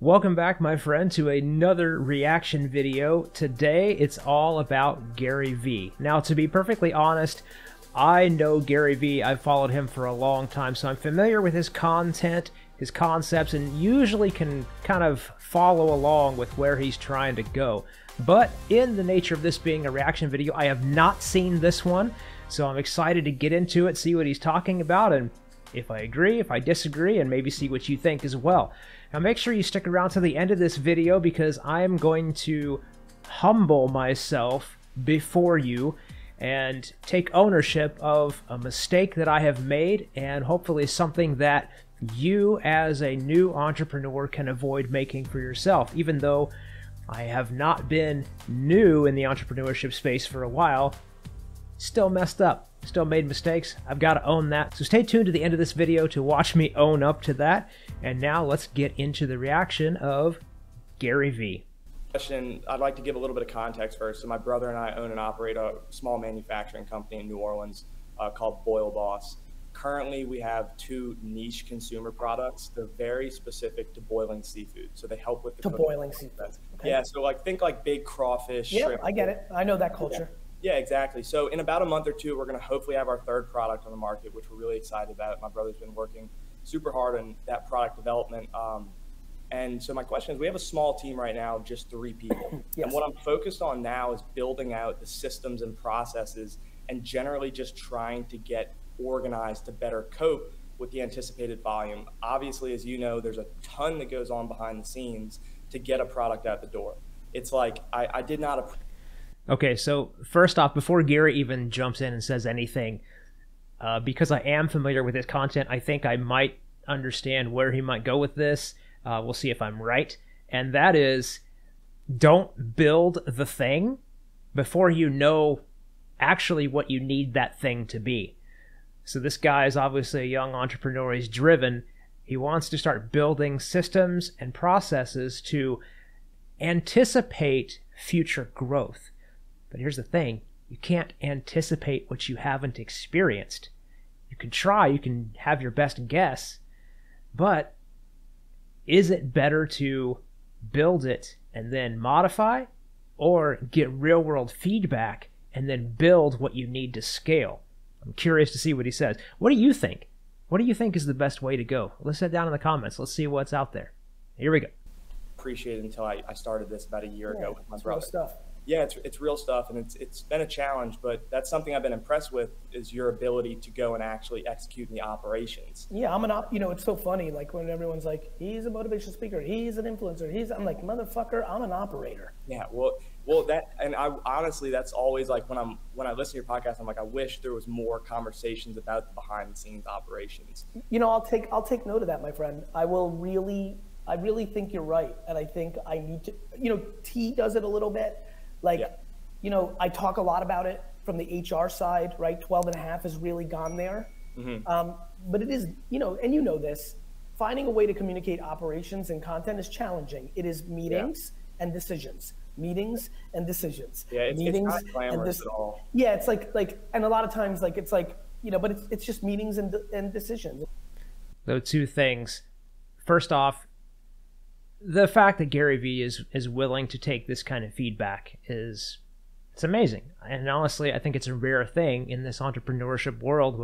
Welcome back, my friend, to another reaction video. Today, it's all about Gary Vee. Now, to be perfectly honest, I know Gary Vee. I've followed him for a long time, so I'm familiar with his content, his concepts, and usually can kind of follow along with where he's trying to go. But in the nature of this being a reaction video, I have not seen this one, so I'm excited to get into it, see what he's talking about, and if I agree, if I disagree, and maybe see what you think as well. Now make sure you stick around to the end of this video because I am going to humble myself before you and take ownership of a mistake that I have made, and hopefully something that you as a new entrepreneur can avoid making for yourself. Even though I have not been new in the entrepreneurship space for a while, still messed up. Still made mistakes. I've got to own that. So stay tuned to the end of this video to watch me own up to that. And now let's get into the reaction of Gary Vee. I'd like to give a little bit of context first. So my brother and I own and operate a small manufacturing company in New Orleans called Boil Boss. Currently, we have two niche consumer products. They're very specific to boiling seafood. So they help with the boiling seafood. Okay. Yeah, so think like big crawfish. Yeah, shrimp. I get it. I know that culture. Yeah, exactly. So in about a month or two, we're going to hopefully have our third product on the market, which we're really excited about. My brother's been working super hard on that product development. And so my question is, we have a small team right now of just 3 people. Yes. And what I'm focused on now is building out the systems and processes and generally just trying to get organized to better cope with the anticipated volume. Obviously, as you know, there's a ton that goes on behind the scenes to get a product out the door. It's like I did not... Okay, so first off, before Gary even jumps in and says anything, because I am familiar with his content, I think I might understand where he might go with this. We'll see if I'm right. And that is, don't build the thing before you know actually what you need that thing to be. So this guy is obviously a young entrepreneur. He's driven. He wants to start building systems and processes to anticipate future growth. But here's the thing, you can't anticipate what you haven't experienced. You can try, you can have your best guess, but is it better to build it and then modify, or get real-world feedback and then build what you need to scale? I'm curious to see what he says. What do you think? What do you think is the best way to go? Let's head down in the comments. Let's see what's out there. Here we go. Appreciate it until I started this about a year ago with my brother. Real stuff. Yeah, it's real stuff, and it's been a challenge, but that's something I've been impressed with, is your ability to go and actually execute in the operations. Yeah, it's so funny, like when everyone's like, he's a motivational speaker, he's an influencer, I'm like, motherfucker, I'm an operator. Yeah, well that, and I honestly, that's always like when I listen to your podcast, I'm like, I wish there was more conversations about the behind the scenes operations. You know, I'll take note of that, my friend. I really think you're right, and I think I need to, T does it a little bit. Like, yeah. I talk a lot about it from the HR side, right? 12.5 has really gone there. Mm-hmm. But it is, and you know this, finding a way to communicate operations and content is challenging. It is meetings and decisions. Meetings and decisions. Yeah, it's not glamorous at all. Yeah, it's like, and a lot of times, like, it's like, but it's just meetings and decisions. Those two things. First off, the fact that Gary Vee is willing to take this kind of feedback it's amazing. And honestly, I think it's a rare thing in this entrepreneurship world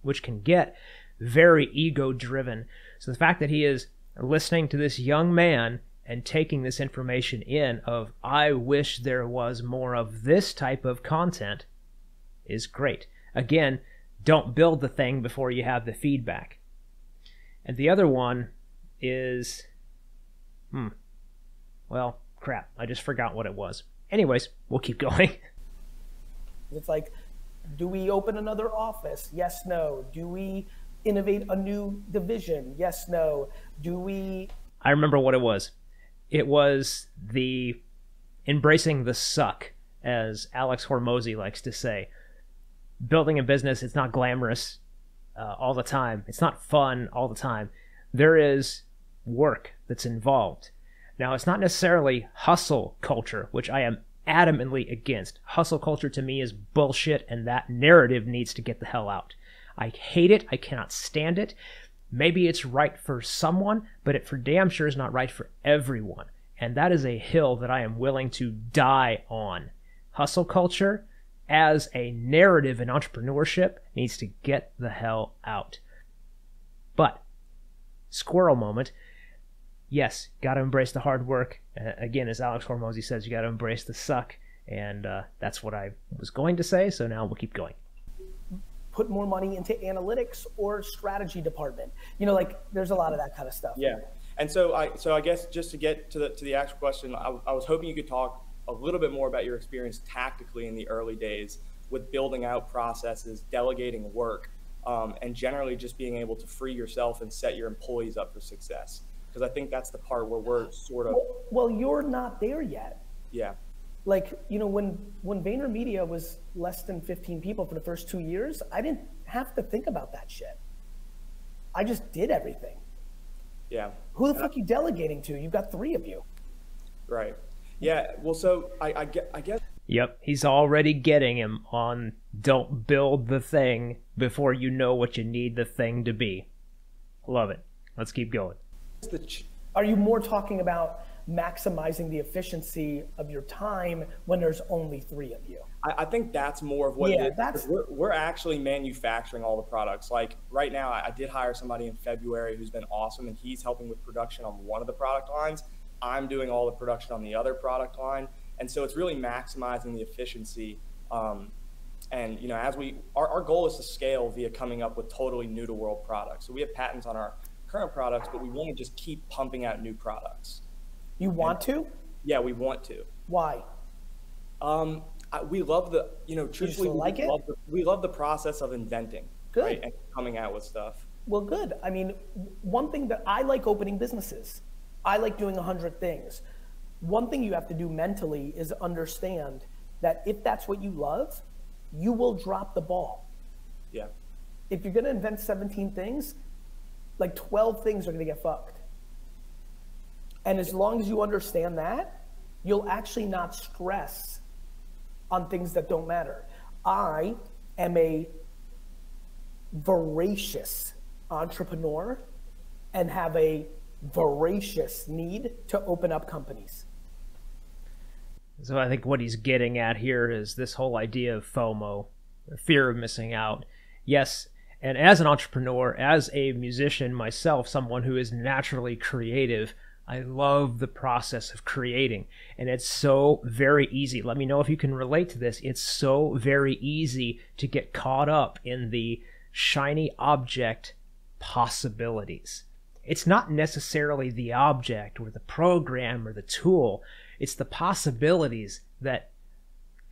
which can get very ego-driven. So the fact that he is listening to this young man and taking this information in of, I wish there was more of this type of content, is great. Again, don't build the thing before you have the feedback. And the other one is... well, crap. I just forgot what it was. Anyways, we'll keep going. It's like, do we open another office? Yes, no. Do we innovate a new division? Yes, no. Do we... I remember what it was. It was the embracing the suck, as Alex Hormozy likes to say. Building a business, it's not glamorous all the time. It's not fun all the time. There is work that's involved. Now, it's not necessarily hustle culture, which I am adamantly against. Hustle culture to me is bullshit, and that narrative needs to get the hell out. I hate it. I cannot stand it. Maybe it's right for someone, but it for damn sure is not right for everyone. And that is a hill that I am willing to die on. Hustle culture, as a narrative in entrepreneurship, needs to get the hell out. But, squirrel moment, yes, got to embrace the hard work. Again, as Alex Hormozy says, you got to embrace the suck. And that's what I was going to say, so now we'll keep going. Put more money into analytics or strategy department. You know, like there's a lot of that kind of stuff. Yeah. And so I guess just to get to the actual question, I was hoping you could talk a little bit more about your experience tactically in the early days with building out processes, delegating work, and generally just being able to free yourself and set your employees up for success. Because I think that's the part where we're sort of... Well, you're not there yet. Yeah. Like, you know, when VaynerMedia was less than 15 people for the first 2 years, I didn't have to think about that shit. I just did everything. Yeah. Who the fuck are you delegating to? You've got 3 of you. Right. Yeah. Well, so I guess. Yep. He's already getting him on don't build the thing before you know what you need the thing to be. Love it. Let's keep going. Are you more talking about maximizing the efficiency of your time when there's only 3 of you? I think that's more of what it is. We're actually manufacturing all the products. Like right now, I did hire somebody in February who's been awesome, and he's helping with production on one of the product lines. I'm doing all the production on the other product line. And so it's really maximizing the efficiency. And you know, as our goal is to scale via coming up with totally new to world products. So we have patents on our current products, but we want to just keep pumping out new products. You want to? Yeah, we want to. Why? We love the, you know, truthfully, we love the process of inventing. Good. Right? And coming out with stuff. Well, good. I mean, one thing that I like opening businesses. I like doing 100 things. One thing you have to do mentally is understand that if that's what you love, you will drop the ball. Yeah. If you're going to invent 17 things, like 12 things are going to get fucked. And as long as you understand that, you'll actually not stress on things that don't matter. I am a voracious entrepreneur and have a voracious need to open up companies. So I think what he's getting at here is this whole idea of FOMO, fear of missing out. Yes, and as an entrepreneur, as a musician myself, someone who is naturally creative, I love the process of creating. And it's so very easy. Let me know if you can relate to this. It's so very easy to get caught up in the shiny object possibilities. It's not necessarily the object or the program or the tool. It's the possibilities that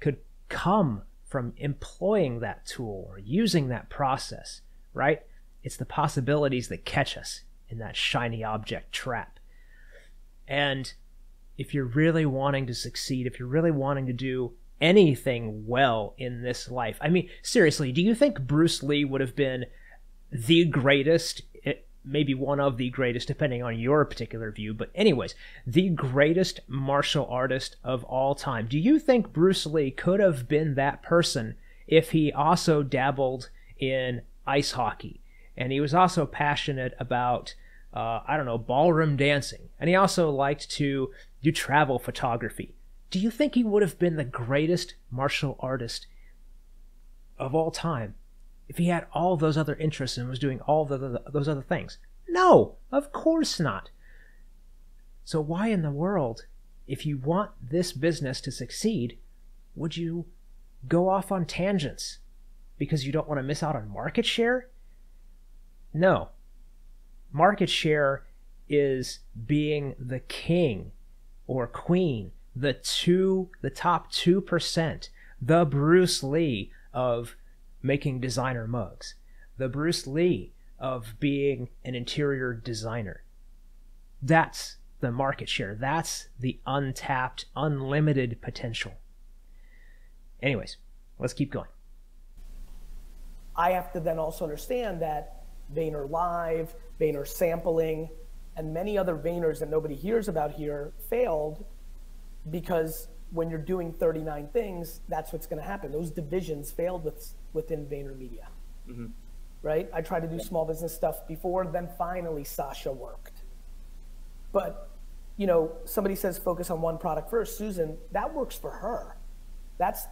could come from employing that tool or using that process, right? It's the possibilities that catch us in that shiny object trap. And if you're really wanting to succeed, if you're really wanting to do anything well in this life, I mean, seriously, do you think Bruce Lee would have been the greatest, maybe one of the greatest, depending on your particular view, but anyways, the greatest martial artist of all time? Do you think Bruce Lee could have been that person if he also dabbled in ice hockey, and he was also passionate about ballroom dancing, and he also liked to do travel photography? Do you think he would have been the greatest martial artist of all time if he had all those other interests and was doing all those other things? No, of course not. So why in the world, if you want this business to succeed, would you go off on tangents because you don't want to miss out on market share? No. Market share is being the king or queen, the top 2%, the Bruce Lee of making designer mugs, the Bruce Lee of being an interior designer. That's the market share. That's the untapped, unlimited potential. Anyways, let's keep going. I have to then also understand that Vayner Live, Vayner Sampling, and many other Vayners that nobody hears about here failed because when you're doing 39 things, that's what's going to happen. Those divisions failed within VaynerMedia. Mm-hmm. right? I tried to do small business stuff before, then finally Sasha worked. But, you know, somebody says focus on one product first. Susan, that works for her. That's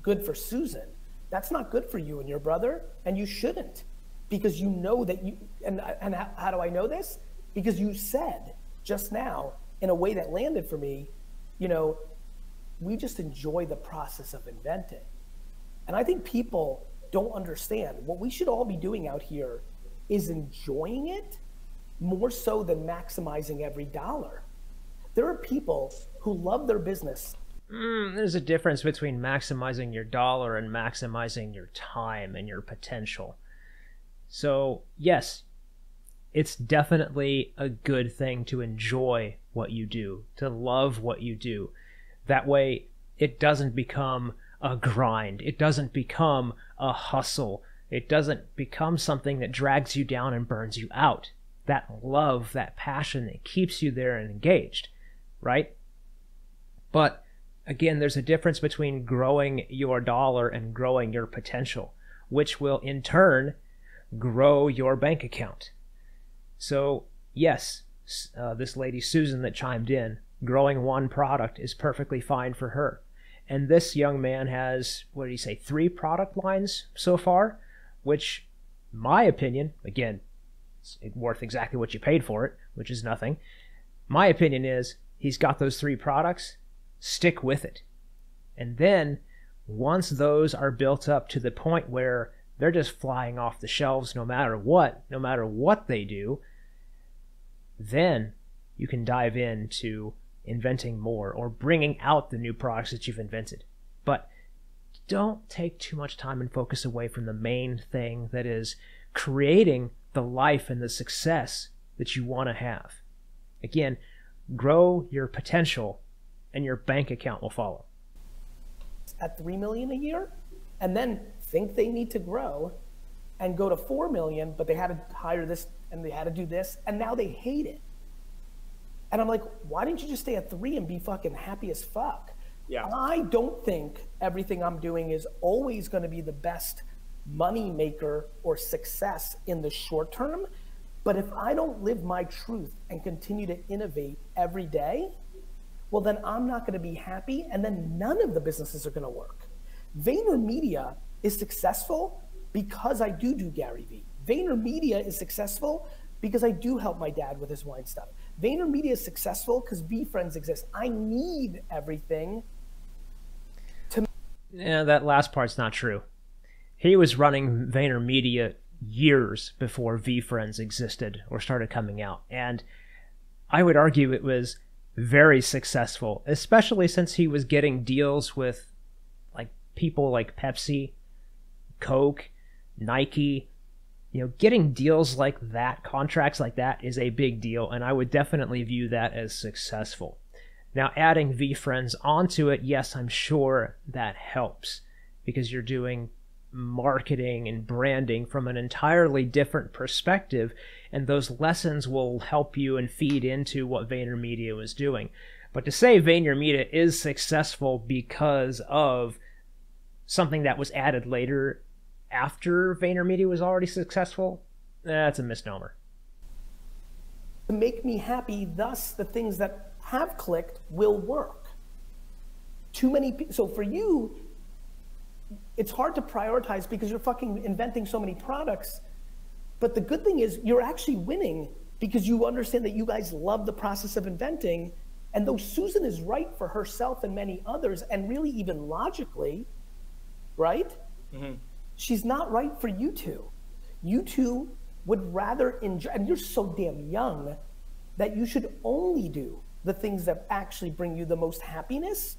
good for Susan. That's not good for you and your brother, and you shouldn't, because you know that you, and how do I know this? Because you said just now, in a way that landed for me, you know, we just enjoy the process of inventing. And I think people don't understand what we should all be doing out here is enjoying it more so than maximizing every dollar. There are people who love their business. There's a difference between maximizing your dollar and maximizing your time and your potential. So yes, it's definitely a good thing to enjoy what you do, to love what you do. That way it doesn't become a grind. It doesn't become a hustle. It doesn't become something that drags you down and burns you out. That love, that passion that keeps you there and engaged, right? But again, there's a difference between growing your dollar and growing your potential, which will in turn grow your bank account. So yes, this lady Susan that chimed in, growing one product is perfectly fine for her. And this young man has, what did he say, 3 product lines so far, which, my opinion, again, it's worth exactly what you paid for it, which is nothing. My opinion is he's got those 3 products, stick with it. And then once those are built up to the point where they're just flying off the shelves no matter what they do, then you can dive into inventing more or bringing out the new products that you've invented. But don't take too much time and focus away from the main thing that is creating the life and the success that you want to have. Again, grow your potential and your bank account will follow. At 3 million a year, and then think they need to grow and go to 4 million, but they had to hire this and they had to do this, and now they hate it. And I'm like, why didn't you just stay at 3 and be fucking happy as fuck? Yeah. I don't think everything I'm doing is always going to be the best money maker or success in the short term. But if I don't live my truth and continue to innovate every day, well, then I'm not going to be happy. And then none of the businesses are going to work. VaynerMedia is successful because I do Gary Vee. VaynerMedia is successful because I do help my dad with his wine stuff. VaynerMedia is successful because VeeFriends exists. I need everything to... Yeah, that last part's not true. He was running VaynerMedia years before VeeFriends existed or started coming out. And I would argue it was very successful, especially since he was getting deals with like people like Pepsi, Coke, Nike. You know, getting deals like that, contracts like that, is a big deal, and I would definitely view that as successful. Now, adding VeeFriends onto it, yes, I'm sure that helps, because you're doing marketing and branding from an entirely different perspective, and those lessons will help you and feed into what VaynerMedia was doing. But to say VaynerMedia is successful because of something that was added later after VaynerMedia was already successful, that's a misnomer. To make me happy, thus the things that have clicked will work. Too many people, so for you, it's hard to prioritize because you're fucking inventing so many products. But the good thing is you're actually winning because you understand that you guys love the process of inventing. And though Susan is right for herself and many others, and really even logically, right? Mm-hmm. She's not right for you two. You two would rather enjoy, and you're so damn young that you should only do the things that actually bring you the most happiness,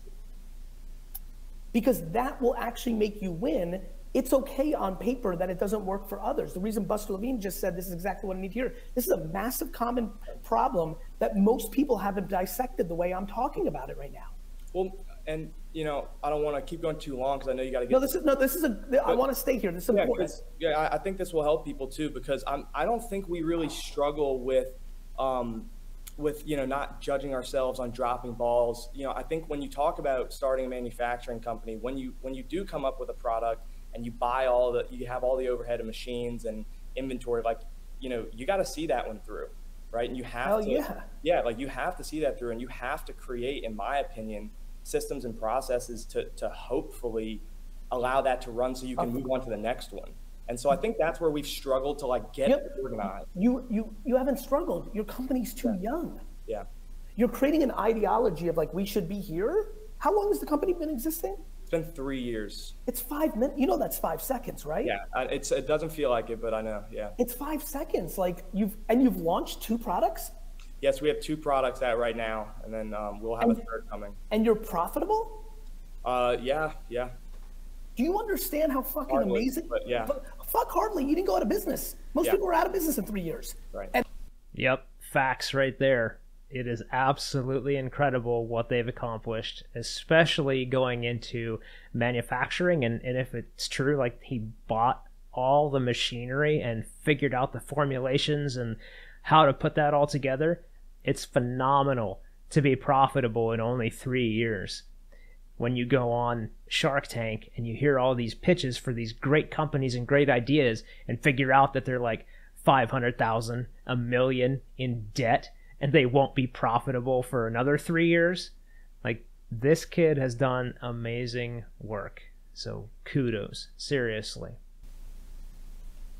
because that will actually make you win. It's okay on paper that it doesn't work for others. The reason Buster Levine just said this is exactly what I need to hear. This is a massive common problem that most people haven't dissected the way I'm talking about it right now. Well, and you know, I don't want to keep going too long because I know you got to get. I want to stay here. This is important. I think this will help people too, because I don't think we really struggle with you know, not judging ourselves on dropping balls. You know, I think when you talk about starting a manufacturing company, when you do come up with a product and you have all the overhead of machines and inventory, like, you got to see that one through, right? And you have like you have to see that through, and you have to create, in my opinion, systems and processes to hopefully allow that to run so you can move on to the next one. And so I think that's where we've struggled to like get organized. You haven't struggled. Your company's too young. Yeah. You're creating an ideology of like, we should be here. How long has the company been existing? It's been 3 years. It's 5 minutes. That's 5 seconds, right? Yeah. It doesn't feel like it, but I know. Yeah. It's 5 seconds. Like you've launched 2 products? Yes, we have 2 products out right now, and then we'll have a third coming. And you're profitable? Yeah. Do you understand how fucking amazing? But yeah. Fuck hardly. You didn't go out of business. Most people are out of business in 3 years. Right. Yep. Facts right there. It is absolutely incredible what they've accomplished, especially going into manufacturing. And if it's true, like he bought all the machinery and figured out the formulations and how to put that all together, it's phenomenal to be profitable in only 3 years. When you go on Shark Tank and you hear all these pitches for these great companies and great ideas and figure out that they're like 500,000, $1 million in debt, and they won't be profitable for another 3 years. Like, this kid has done amazing work. So kudos, seriously.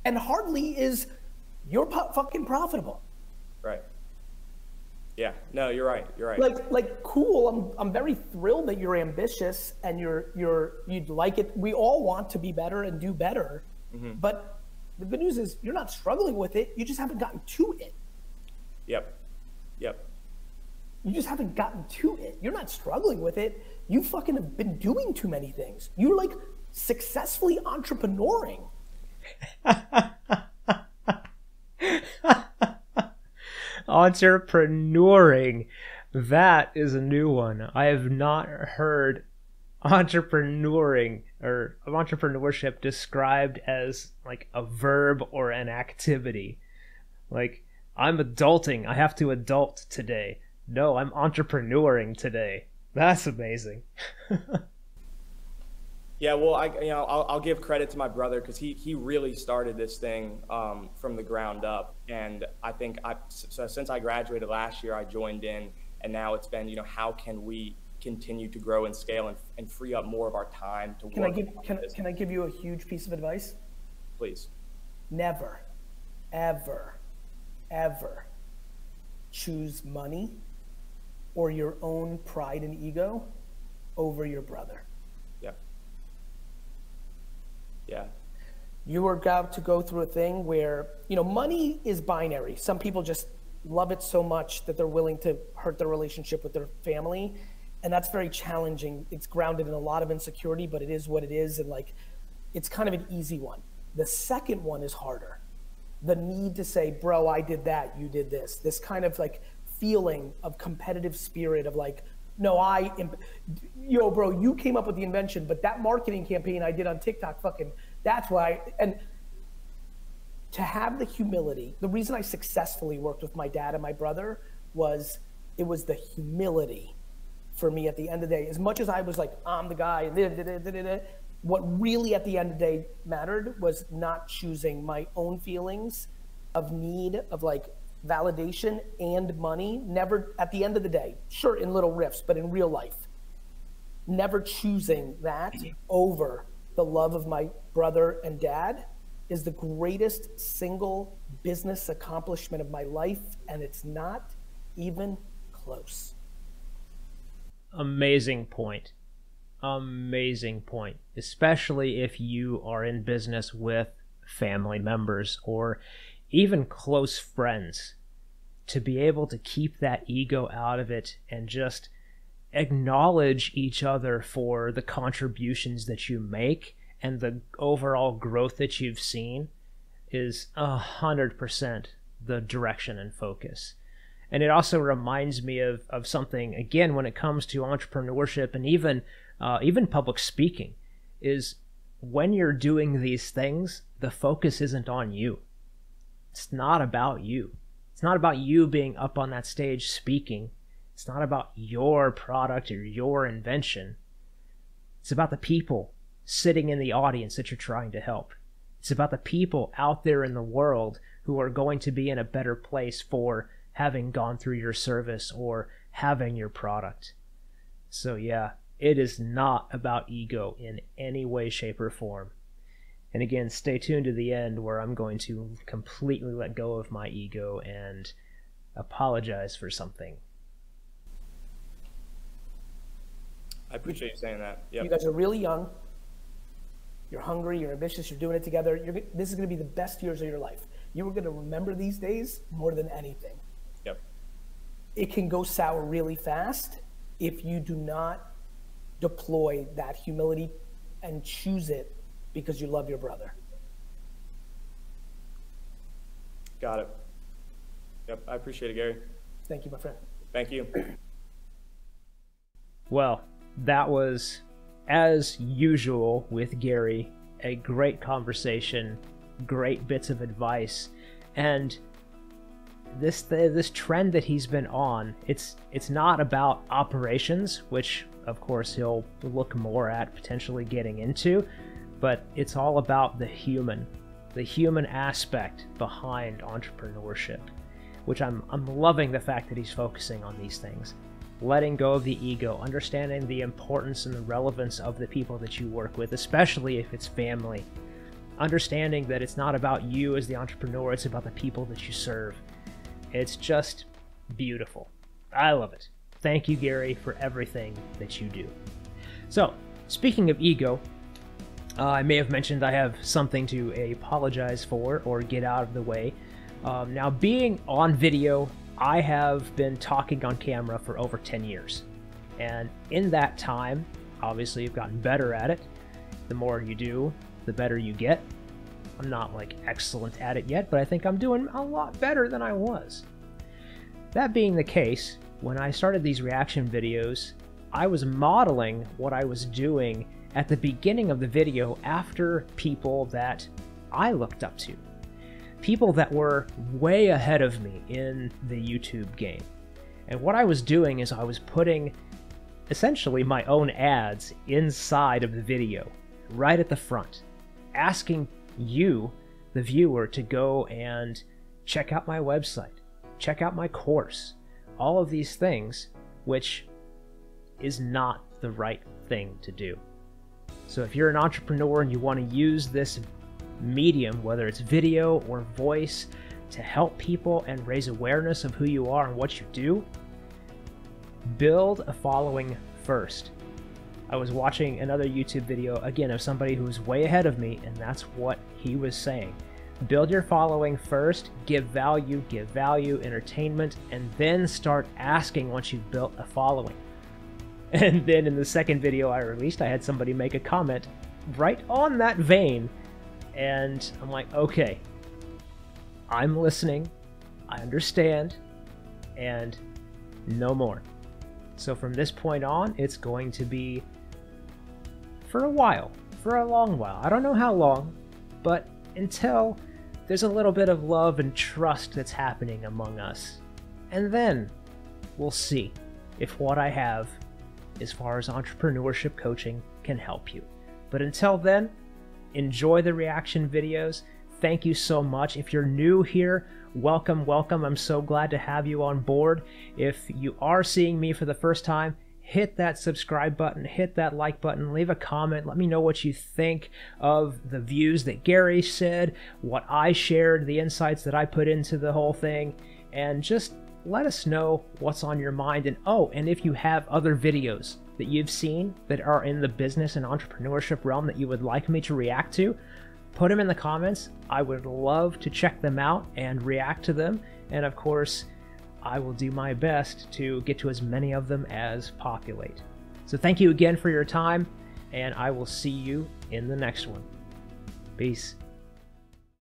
And hardly is you're fucking profitable. Right. Yeah. No, you're right. You're right. Like cool. I'm very thrilled that you're ambitious and you'd like it. We all want to be better and do better. Mm-hmm. But the good news is you're not struggling with it. You just haven't gotten to it. Yep. You just haven't gotten to it. You're not struggling with it. You fucking have been doing too many things. You're like successfully entrepreneuring. Entrepreneuring. That is a new one. I have not heard entrepreneuring or entrepreneurship described as like a verb or an activity. Like, I'm adulting. I have to adult today. No, I'm entrepreneuring today. That's amazing. Yeah, well, I'll give credit to my brother because he really started this thing from the ground up, and I think so since I graduated last year, I joined in, and now it's been how can we continue to grow and scale and free up more of our time to work. Can I give you a huge piece of advice? Please. Never, ever, ever choose money or your own pride and ego over your brother. Yeah. You are about to go through a thing where, money is binary. Some people just love it so much that they're willing to hurt their relationship with their family. And that's very challenging. It's grounded in a lot of insecurity, but it is what it is. And like, it's kind of an easy one. The second one is harder. The need to say, bro, I did that, you did this. This kind of like feeling of competitive spirit of like, no, bro, you came up with the invention, but that marketing campaign I did on TikTok, that's why. And to have the humility, the reason I successfully worked with my dad and my brother was it was the humility for me at the end of the day. As much as I was like, I'm the guy, what really at the end of the day mattered was not choosing my own feelings of need, of like, validation and money, never at the end of the day, sure, in little riffs, but in real life, never choosing that over the love of my brother and dad is the greatest single business accomplishment of my life, and it's not even close. Amazing point. Amazing point. Especially if you are in business with family members or even close friends, to be able to keep that ego out of it and just acknowledge each other for the contributions that you make and the overall growth that you've seen is 100% the direction and focus. And it also reminds me of something, again, when it comes to entrepreneurship and even public speaking, is when you're doing these things, the focus isn't on you. It's not about you. It's not about you being up on that stage speaking. It's not about your product or your invention. It's about the people sitting in the audience that you're trying to help. It's about the people out there in the world who are going to be in a better place for having gone through your service or having your product. So yeah, it is not about ego in any way, shape, or form. And again, stay tuned to the end where I'm going to completely let go of my ego and apologize for something. I appreciate you saying that. Yep. You guys are really young. You're hungry, you're ambitious, you're doing it together. This is going to be the best years of your life. You are going to remember these days more than anything. Yep. It can go sour really fast if you do not deploy that humility and choose it because you love your brother. Got it. Yep, I appreciate it, Gary. Thank you, my friend. Thank you. Well, that was, as usual with Gary, a great conversation, great bits of advice, and this trend that he's been on, it's not about operations, which of course he'll look more at potentially getting into, but it's all about the human aspect behind entrepreneurship, which I'm loving the fact that he's focusing on these things. Letting go of the ego, understanding the importance and the relevance of the people that you work with, especially if it's family. Understanding that it's not about you as the entrepreneur, it's about the people that you serve. It's just beautiful. I love it. Thank you, Gary, for everything that you do. So, speaking of ego, I may have mentioned I have something to apologize for or get out of the way. Now, being on video, I have been talking on camera for over 10 years. And in that time, obviously I've gotten better at it. The more you do, the better you get. I'm not like excellent at it yet, but I think I'm doing a lot better than I was. That being the case, when I started these reaction videos, I was modeling what I was doing at the beginning of the video after people that I looked up to. People that were way ahead of me in the YouTube game. And what I was doing is I was putting essentially my own ads inside of the video, right at the front, asking you, the viewer, to go and check out my website, check out my course, all of these things, which is not the right thing to do. So if you're an entrepreneur and you want to use this medium, whether it's video or voice, to help people and raise awareness of who you are and what you do, build a following first. I was watching another YouTube video, again, of somebody who was way ahead of me, and that's what he was saying. Build your following first, give value, entertainment, and then start asking once you've built a following. And then in the second video I released, I had somebody make a comment right on that vein, and I'm like, okay, I'm listening, I understand, and no more. So from this point on, it's going to be for a while, for a long while. I don't know how long, but until there's a little bit of love and trust that's happening among us. And then we'll see if what I have as far as entrepreneurship coaching can help you. But until then, enjoy the reaction videos. Thank you so much. If you're new here, welcome, welcome. I'm so glad to have you on board. If you are seeing me for the first time, hit that subscribe button, hit that like button, leave a comment. Let me know what you think of the views that Gary said, what I shared, the insights that I put into the whole thing, and just let us know what's on your mind. And oh, and if you have other videos that you've seen that are in the business and entrepreneurship realm that you would like me to react to, put them in the comments. I would love to check them out and react to them. And of course, I will do my best to get to as many of them as populate. So thank you again for your time, and I will see you in the next one. Peace.